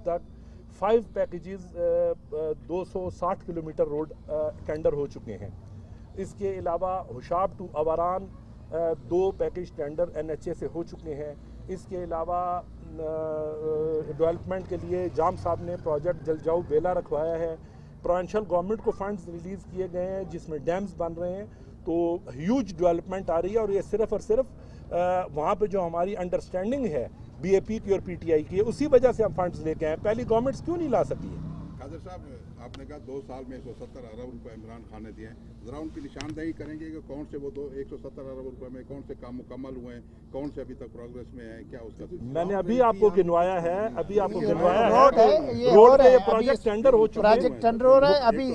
तक 5 packages 260 kilometre road tender हो चुके हैं। इसके अलावा Hoshab to Awaran 2 package tender NHA से हो चुके हैं। इसके अलावा डेवलपमेंट के लिए जाम साहब ने प्रोजेक्ट जलजाऊ बेला रखवाया है। प्रोविंशियल गवर्नमेंट को फंड्स रिलीज़ किए गए हैं जिसमें डैम्स बन रहे हैं, तो ह्यूज डेवलपमेंट आ रही है। और ये सिर्फ और सिर्फ वहाँ पे जो हमारी अंडरस्टैंडिंग है BAP की और PTI की, उसी वजह से हम फंड्स लेके आए। पहली गवर्नमेंट्स क्यों नहीं ला सकी है? कादर साहब, आपने कहा 2 साल में 170 अरब रुपए इमरान खान ने दिए हैं, ज़रा उनकी निशानदेही करेंगे कि कौन से वो 170 अरब रुपए में कौन से काम मुकम्मल हुए हैं, कौन से अभी तक प्रोग्रेस में हैं, क्या उसका? मैंने अभी आपको गिनवाया है, रोड के प्रोजेक्ट टेंडर हो चुके हैं, टेंडर हो रहा है अभी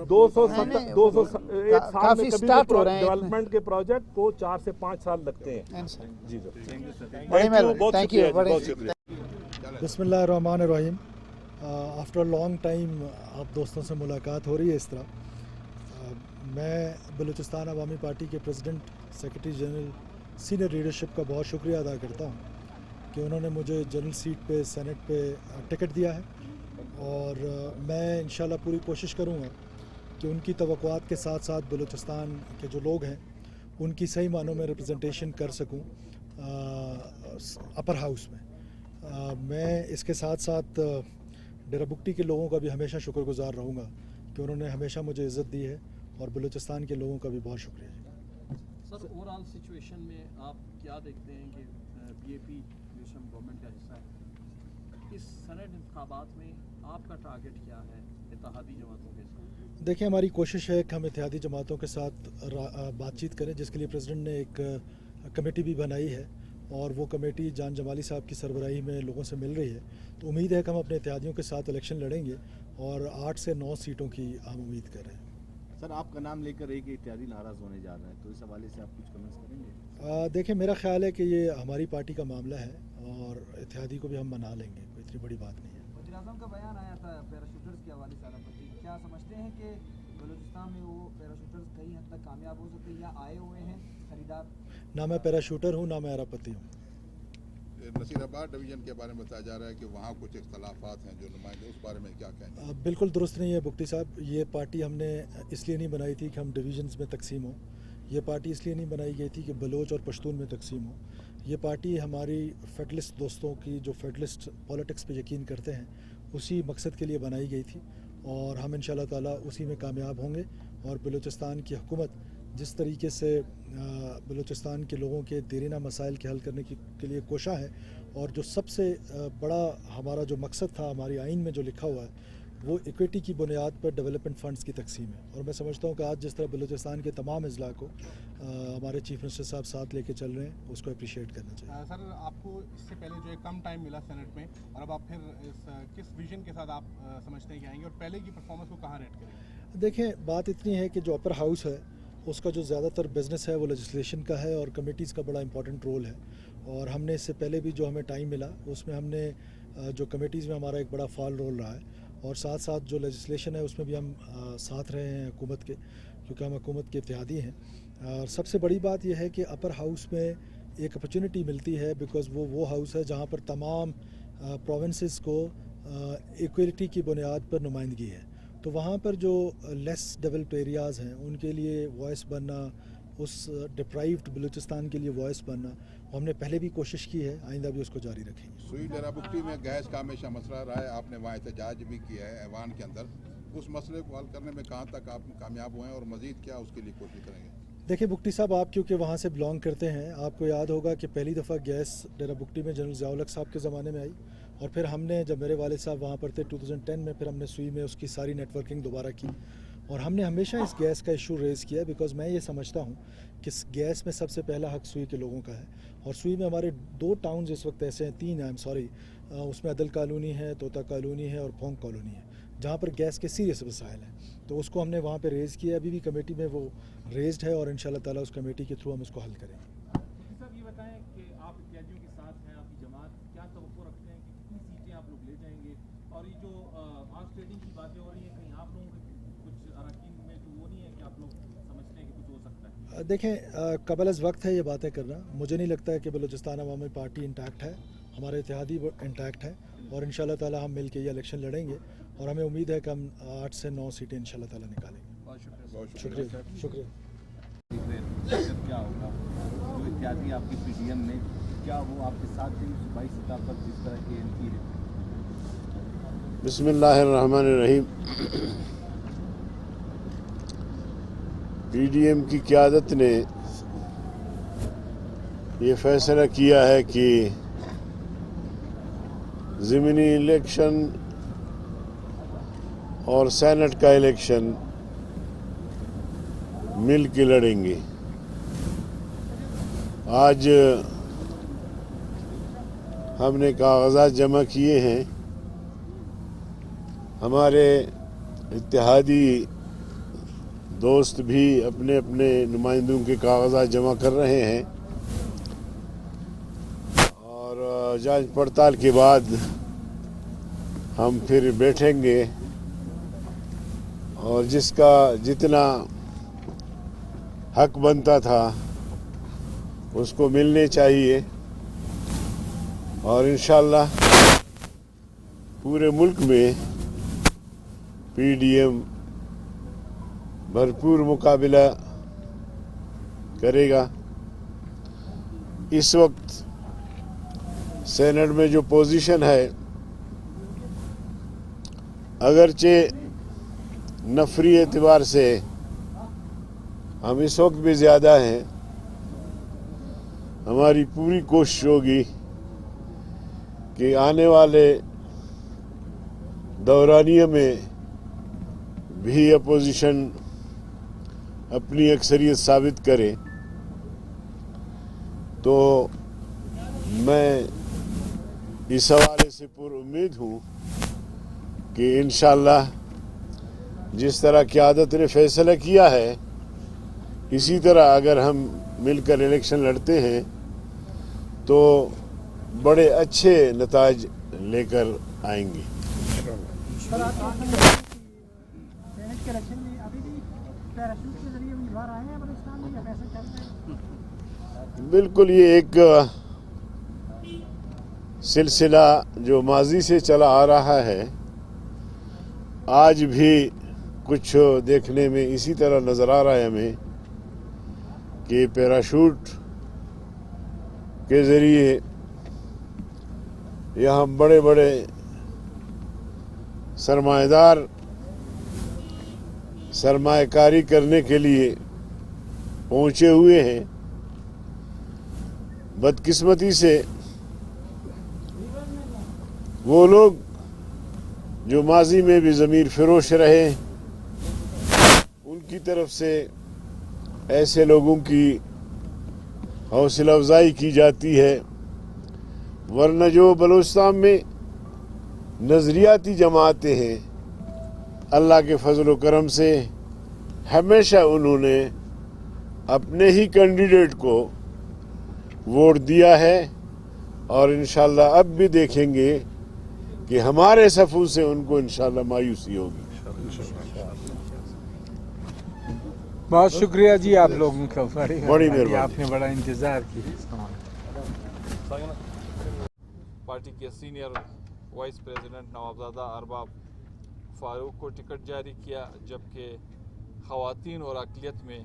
200 एक साल में कभी डेवलपमेंट के प्रोजेक्ट को 4 से 5 साल लगते हैं। जी सर, थैंक यू, बहुत शुक्रिया। बिस्मिल्लाहिर्रहमानिर्रहीम। आफ्टर लॉन्ग टाइम आप दोस्तों से मुलाकात हो रही है इस तरह। मैं बलूचिस्तान अवामी पार्टी के president, secretary general, senior leadership का बहुत शुक्रिया अदा करता हूँ कि उन्होंने मुझे जनरल सीट पे, सेनेट पे टिकट दिया है। और मैं इंशाल्लाह पूरी कोशिश करूँगा कि उनकी तवक्कुआत के साथ साथ बलूचिस्तान के जो लोग हैं उनकी सही मानों में रिप्रेजेंटेशन कर सकूँ अपर हाउस में। मैं इसके साथ साथ डेरा बुगटी के लोगों का भी हमेशा शुक्रगुजार रहूँगा कि उन्होंने हमेशा मुझे इज़्ज़त दी है, और बलूचिस्तान के लोगों का भी बहुत शुक्रिया। सर, ओवरऑल सिचुएशन में आप क्या देखते हैं कि BAP जो गवर्नमेंट का हिस्सा है, इस सेनेट इंतखाबात में आपका टारगेट क्या है इत्तेहादी जमातों के साथ? देखिए, हमारी कोशिश है कि हम इत्तेहादी जमातों के साथ बातचीत करें, जिसके लिए प्रेसिडेंट ने एक कमेटी भी बनाई है, और वो कमेटी जान जमाली साहब की सरबराही में लोगों से मिल रही है। तो उम्मीद है कि हम अपने इत्तेहादियों के साथ इलेक्शन लड़ेंगे और 8 से 9 सीटों की हम उम्मीद कर रहे हैं। सर, आपका नाम लेकर एक इत्तेहादी नाराज़ होने जा रहा है, तो इस हवाले से आप कुछ कमेंट्स करेंगे? देखिए, मेरा ख्याल है कि ये हमारी पार्टी का मामला है और इत्तेहादी को भी हम मना लेंगे, कोई इतनी बड़ी बात नहीं है। वज़ीर-ए-आज़म का बयान आया था पैराशूटर्स के हवाले से, क्या समझते हैं कि बलूचिस्तान में वो पैराशूटर्स कई हद तक कामयाब हो सकते हैं या आए हुए हैं खरीदार? ना मैं पैराशूटर हूँ, ना मैं अरापति हूँ। नसीराबाद डिवीज़न के बारे में बताया जा रहा है कि वहाँ कुछ इख्तलाफात हैं जो नुमाइंदे, उस बारे में क्या कहेंगे? बिल्कुल दुरुस्त नहीं है बुगटी साहब। ये पार्टी हमने इसलिए नहीं बनाई थी कि हम डिवीजन्स में तकसीम हो। ये पार्टी इसलिए नहीं बनाई गई थी कि बलोच और पश्तून में तकसीम हो। ये पार्टी हमारी फेडरलिस्ट दोस्तों की, जो फेडरलिस्ट पॉलिटिक्स पे यकीन करते हैं, उसी मकसद के लिए बनाई गई थी, और हम इंशाल्लाह ताला उसी में कामयाब होंगे। और बलूचिस्तान की हुकूमत जिस तरीके से बलूचिस्तान के लोगों के देरीना मसाइल के हल करने के लिए कोशा है, और जो सबसे बड़ा हमारा जो मकसद था हमारी आइन में जो लिखा हुआ है, वो इक्विटी की बुनियाद पर डेवलपमेंट फ़ंड्स की तकसीम है। और मैं समझता हूँ कि आज जिस तरह बलूचिस्तान के तमाम अजला को हमारे चीफ मिनिस्टर साहब साथ लेके चल रहे हैं, उसको अप्रिशिएट करना चाहिए। सर, आपको इससे पहले जो एक कम टाइम मिला सेनेट में, और अब आप फिर किस विजन के साथ आप समझते हैं कि आएंगे, और पहले की परफॉर्मेंस को कहाँ रेट करेंगे? देखें, बात इतनी है कि जो अपर हाउस है उसका जो ज़्यादातर बिज़नेस है वो लेजिस्लेशन का है, और कमेटीज़ का बड़ा इंपॉर्टेंट रोल है। और हमने इससे पहले भी जो हमें टाइम मिला उसमें हमने जो कमेटीज़ में हमारा एक बड़ा फाल रोल रहा है, और साथ साथ जो लेजिस्लेशन है उसमें भी हम साथ रहे हैं हुकूमत के, क्योंकि हम हुकूमत के इत्तेहादी हैं। और सबसे बड़ी बात यह है कि अपर हाउस में एक अपॉर्चुनिटी मिलती है, बिकॉज़ वो हाउस है जहाँ पर तमाम प्रोविंसेस को इक्वलिटी की बुनियाद पर नुमाइंदगी है। तो वहाँ पर जो लेस डेवलप्ड एरियाज़ हैं उनके लिए वॉइस बनना, उस डिप्राइव्ड बलूचिस्तान के लिए वॉइस बनना, वो हमने पहले भी कोशिश की है, आइंदा भी उसको जारी रखेंगे। सुई डेरा बुगटी में गैस का हमेशा मसला रहा है, आपने वहाँ एहतजाज भी किया है ऐवान के अंदर, उस मसले को हल करने में कहाँ तक आप कामयाब हुए हैं, और मज़ीद क्या उसके लिए कोशिश करेंगे? देखिए बुगटी साहब, आप क्योंकि वहाँ से बिलोंग करते हैं, आपको याद होगा कि पहली दफ़ा गैस डेरा बुगटी में जनरल ज़िया-उल-हक साहब के ज़माने में आई, और फिर हमने, जब मेरे वालिद साहब वहाँ पर थे 2010 में, फिर हमने सुई में उसकी सारी नेटवर्किंग दोबारा की। और हमने हमेशा इस गैस का इशू रेज़ किया, बिकॉज़ मैं ये समझता हूँ कि इस गैस में सबसे पहला हक सुई के लोगों का है। और सुई में हमारे 2 टाउन्स इस वक्त ऐसे हैं, 3 आई एम सॉरी, उसमें अदल कॉलोनी है, तोता कॉलोनी है, और फोंग कॉलोनी है, जहाँ पर गैस के सीरियस मसाइल हैं। तो उसको हमने वहाँ पे रेज़ किया, अभी भी कमेटी में वो रेज़ड है, और इंशाल्लाह ताला उस कमेटी के थ्रू हम उसको हल करेंगे। सर, ये बताएं कि आप इत्यादियों के साथ हैं, आपकी जमात, क्या तवक्को रखते हैं कि कितनी सीटें आप लोग ले जाएंगे? और ये जो आर्म्स ट्रेडिंग की बातें हो रही हैं, कहीं आप लोगों के कुछ अरकान में तो वो नहीं है कि आप लोग समझते हैं कि कुछ हो सकता है? देखें, कबल अज़ वक्त है ये बातें करना। मुझे नहीं लगता है कि बलूचिस्तान अवामी पार्टी इंटैक्ट है, हमारे इत्तेहादी इंटैक्ट है, और इंशाल्लाह ताला हम मिल के ये इलेक्शन लड़ेंगे और हमें उम्मीद है कि हम 8 से 9 सीटें इंशाल्लाह ताला निकालेंगे। बहुत शुक्रिया शुक्रिया। क्या होगा जो इत्यादि आपकी पीडीएम में क्या वो आपके साथ ही सूबाई सतह पर जिस तरह की एंट्री है? बिस्मिल्लाहिर्रहमानिर्रहीम। पीडीएम की क़यादत ने ये फैसला किया है कि ज़मीनी इलेक्शन और सेनेट का इलेक्शन मिल के लड़ेंगे। आज हमने कागजात जमा किए हैं। हमारे इत्तेहादी दोस्त भी अपने अपने नुमाइंदों के कागजात जमा कर रहे हैं और जांच पड़ताल के बाद हम फिर बैठेंगे और जिसका जितना हक बनता था उसको मिलने चाहिए और इंशाअल्लाह पूरे मुल्क में पीडीएम भरपूर मुकाबला करेगा। इस वक्त सेनेट में जो पोजीशन है, अगरचे नफरी एतबार से हम इस वक्त भी ज़्यादा हैं, हमारी पूरी कोशिश होगी कि आने वाले दौरानिये में भी अपोजिशन अपनी अक्सरियत साबित करे। तो मैं इस हवाले से पुरुम्मीद हूँ कि इंशाअल्लाह जिस तरह क़यादत ने फैसला किया है इसी तरह अगर हम मिलकर इलेक्शन लड़ते हैं तो बड़े अच्छे नताज लेकर आएंगे। बिल्कुल, ये एक सिलसिला जो माजी से चला आ रहा है, आज भी कुछ देखने में इसी तरह नज़र आ रहा है हमें कि पैराशूट के ज़रिए यहाँ बड़े बड़े सरमाएदार सरमाएकारी करने के लिए पहुँचे हुए हैं। बदकिस्मती से वो लोग जो माजी में भी ज़मीर फरोश रहे, उनकी तरफ से ऐसे लोगों की हौसला अफजाई की जाती है, वरना जो बलूचिस्तान में नज़रियाती जमातें हैं, अल्लाह के फजल व करम से हमेशा उन्होंने अपने ही कैंडिडेट को वोट दिया है और इंशाअल्लाह अब भी देखेंगे कि हमारे सफ़ों से उनको इंशाअल्लाह मायूसी होगी। बहुत शुक्रिया जी आप लोगों का, बड़ी मेहरबानी, आपने बड़ा इंतज़ार किया। पार्टी के senior vice president Nawabzada Arbab Farooq को टिकट जारी किया, जबकि ख़वातीन और अक़लियत में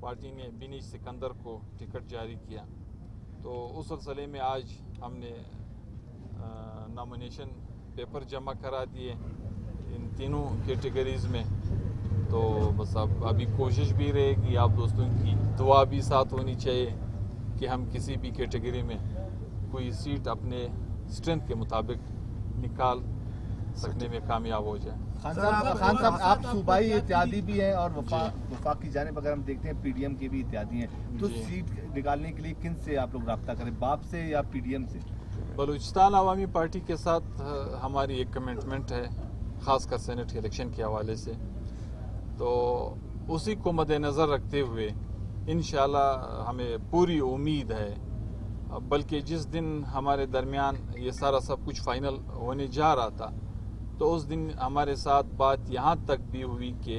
पार्टी ने बिनीश सिकंदर को टिकट जारी किया। तो उस सिलसिले में आज हमने नॉमिनेशन पेपर जमा करा दिए इन तीनों कैटेगरीज़ में। तो बस अब अभी कोशिश भी रहेगी, आप दोस्तों की दुआ भी साथ होनी चाहिए कि हम किसी भी कैटेगरी में कोई सीट अपने स्ट्रेंथ के मुताबिक निकाल सकने में कामयाब हो जाए। खान साहब आप सूबाई इत्यादि भी हैं और वफाक की जानिब अगर हम देखते हैं पीडीएम के भी इत्यादि हैं, तो सीट निकालने के लिए किन से आप लोग रब्ता करें, बाप से या पीडीएम से? बलूचिस्तान अवामी पार्टी के साथ हमारी एक कमिटमेंट है, ख़ासकर सेनेट के इलेक्शन के हवाले से, तो उसी को मद्देनज़र रखते हुए इंशाअल्लाह हमें पूरी उम्मीद है। बल्कि जिस दिन हमारे दरमियान ये सारा सब कुछ फ़ाइनल होने जा रहा था, तो उस दिन हमारे साथ बात यहाँ तक भी हुई कि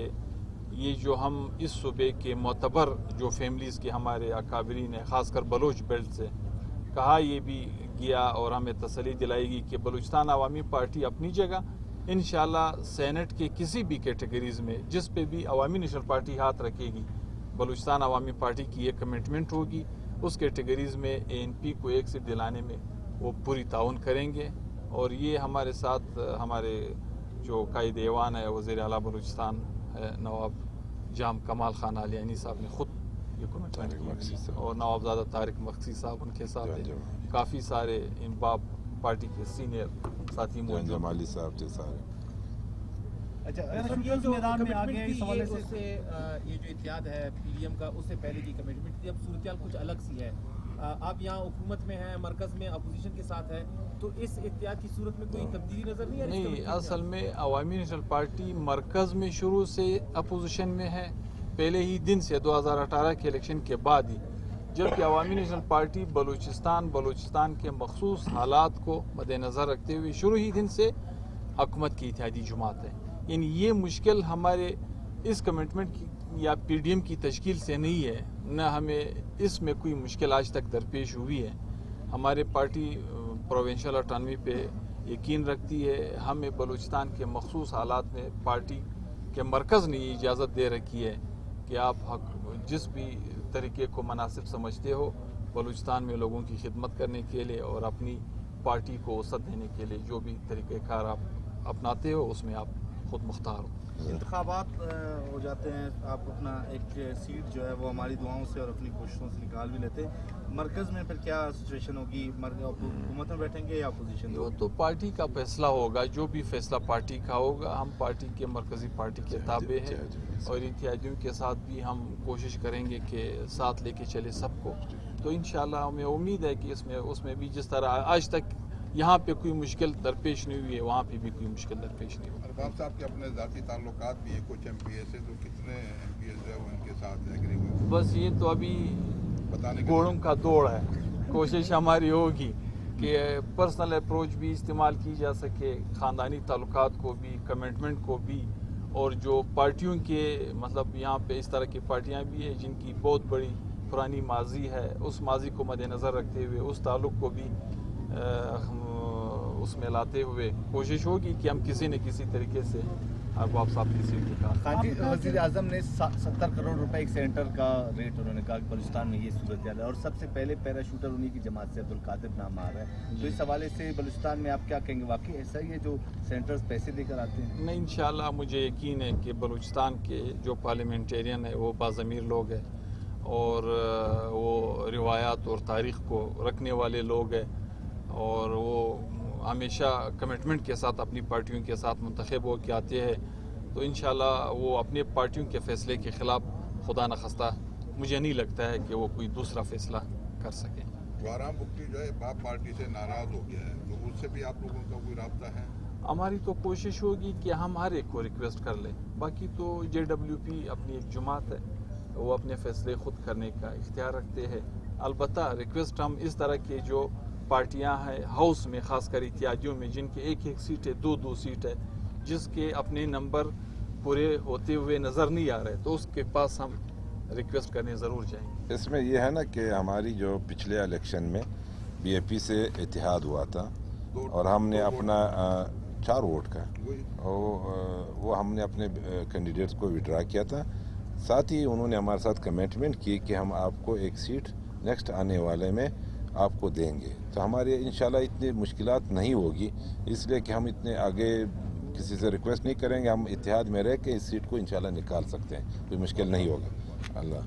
ये जो हम इस सूबे के मोतबर जो फैमिलीज़ के हमारे अकाबरीन हैं, ख़ासकर बलोच बेल्ट से कहा, ये भी किया और हमें तसल्ली दिलाएगी कि बलूचिस्तान अवामी पार्टी अपनी जगह इंशाल्लाह सेनेट के किसी भी कैटेगरीज में जिस पे भी अवामी नेशनल पार्टी हाथ रखेगी, बलूचिस्तान अवामी पार्टी की ये कमिटमेंट होगी, उस कैटेगरीज में ANP को एक सीट दिलाने में वो पूरी ताउन करेंगे। और ये हमारे साथ हमारे जो कायद ऐवान है वज़ीर आला बलूचिस्तान नवाब जाम कमाल खान आलियानी साहब ने खुद ये कमिटमेंट की और नवाबजादा तारिक मक्सी साहब उनके साथ हैं, काफ़ी सारे इन बाप पार्टी के सीनियर साथी मौजूद जमाली साहब थे सारे। अच्छा, ये जो मैदान में आ गए इस हवाले से ये जो इत्तेहाद है PDM का, उससे पहले की कमिटमेंट थी, अब सूरत कुछ अलग सी है। आप यहाँ हुकूमत में हैं, मरकज़ में अपोजिशन के साथ है, तो इस इत्तेहाद की सूरत में कोई तब्दीली नजर नहीं आ रही? नहीं, असल में अवामी नेशनल पार्टी मरकज़ में शुरू से अपोजिशन में है, पहले ही दिन से 2018 के इलेक्शन के बाद ही, जबकि अवामी नेशनल पार्टी बलूचिस्तान के मखसूस हालात को मद्देनज़र रखते हुए शुरू ही दिन से हुकूमत की इत्तेहादी जमात है। यानी ये मुश्किल हमारे इस कमिटमेंट की या PDM की तश्कील से नहीं है, न हमें इसमें कोई मुश्किल आज तक दरपेश हुई है। हमारे पार्टी प्रोविंशियल ऑटोनॉमी पे यकीन रखती है। हमें बलूचिस्तान के मखसूस हालात में पार्टी के मरकज़ ने इजाज़त दे रखी है कि आप जिस भी तरीके को मुनासिब समझते हो बलूचिस्तान में लोगों की खिदमत करने के लिए और अपनी पार्टी को वसअत देने के लिए जो भी तरीक़ेकार आप अपनाते हो उसमें आप खुद मुख्तार हो। इंतखाबात हो जाते हैं, आप अपना एक सीट जो है वो हमारी दुआओं से और अपनी कोशिशों से निकाल भी लेते हैं। मरकज़ में फिर क्या सिचुएशन होगी? हुकूमत में बैठेंगे या अपोजिशन? वो तो पार्टी का फैसला होगा, जो भी फैसला पार्टी का होगा। हम पार्टी के मरकज़ी पार्टी के ताबे हैं और इत्तेहादियों के साथ भी हम कोशिश करेंगे कि साथ लेके चले सबको। तो इंशाल्लाह हमें उम्मीद है कि उसमें भी जिस तरह आज तक यहाँ पे कोई मुश्किल दरपेश नहीं हुई है, वहाँ पे भी कोई मुश्किल दरपेश नहीं हुई। अरबाब साहब के अपने ज़ाती ताल्लुकात भी है कुछ MPs से, तो कितने MPs है वो इनके साथ एग्री हुए? बस ये तो अभी घोड़ों का दौड़ है। कोशिश हमारी होगी कि पर्सनल अप्रोच भी इस्तेमाल की जा सके, ख़ानदानी ताल्लुकात को भी, कमिटमेंट को भी, और जो पार्टियों के मतलब यहाँ पे इस तरह की पार्टियाँ भी हैं जिनकी बहुत बड़ी पुरानी माजी है, उस माजी को मद्देनज़र रखते हुए उस ताल्लुक़ को भी उसमें लाते हुए कोशिश होगी कि हम किसी न किसी तरीके से अरबाब साहब की सीट निकाल। वज़ीर आज़म ने 70 करोड़ रुपए एक सेंटर का रेट उन्होंने कहा कि बलूचिस्तान में ये सूरत है, और सबसे पहले पैराशूटर उन्हीं की जमात से अब्दुल कादिर नाम आ रहा है। तो इस हवाले से बलूचिस्तान में आप क्या कहेंगे, वाकई ऐसा ही है जो सेंटर्स पैसे देकर आते हैं? नहीं, इंशाल्लाह मुझे यकीन है कि बलूचिस्तान के जो पार्लियामेंटेरियन है वो बाज़मीर लोग हैं और वो रिवायात और तारीख़ को रखने वाले लोग हैं और वो हमेशा कमिटमेंट के साथ अपनी पार्टियों के साथ मुंतखब हो के आते हैं। तो इंशाल्लाह वो अपने पार्टियों के फ़ैसले के ख़िलाफ़ खुदा न खस्ता मुझे नहीं लगता है कि वो कोई दूसरा फ़ैसला कर सकें। वाराम मुफ्ती जो है बाप पार्टी से नाराज़ हो गया है, तो उससे भी आप लोगों का कोई राब्ता है? हमारी तो कोशिश होगी कि हम हर एक को रिक्वेस्ट कर लें। बाकी तो JWP अपनी एक जमात है, वो अपने फ़ैसले ख़ुद करने का इख्तियार रखते हैं। अलबत्ता रिक्वेस्ट हम इस तरह के जो पार्टियां हैं हाउस में, ख़ासकर इत्तेहादियों में जिनके एक सीट है, दो सीट है, जिसके अपने नंबर पूरे होते हुए नज़र नहीं आ रहे, तो उसके पास हम रिक्वेस्ट करने ज़रूर जाएंगे। इसमें यह है ना कि हमारी जो पिछले इलेक्शन में BAP से इत्तेहाद हुआ था और हमने अपना 4 वोट का वो हमने अपने कैंडिडेट्स को विड्रा किया था। साथ ही उन्होंने हमारे साथ कमिटमेंट की कि हम आपको एक सीट नेक्स्ट आने वाले में आपको देंगे। तो हमारे इंशाल्लाह इतनी मुश्किलात नहीं होगी, इसलिए कि हम इतने आगे किसी से रिक्वेस्ट नहीं करेंगे, हम इत्तेहाद में रह के इस सीट को इंशाल्लाह निकाल सकते हैं, कोई मुश्किल नहीं होगा। अल्लाह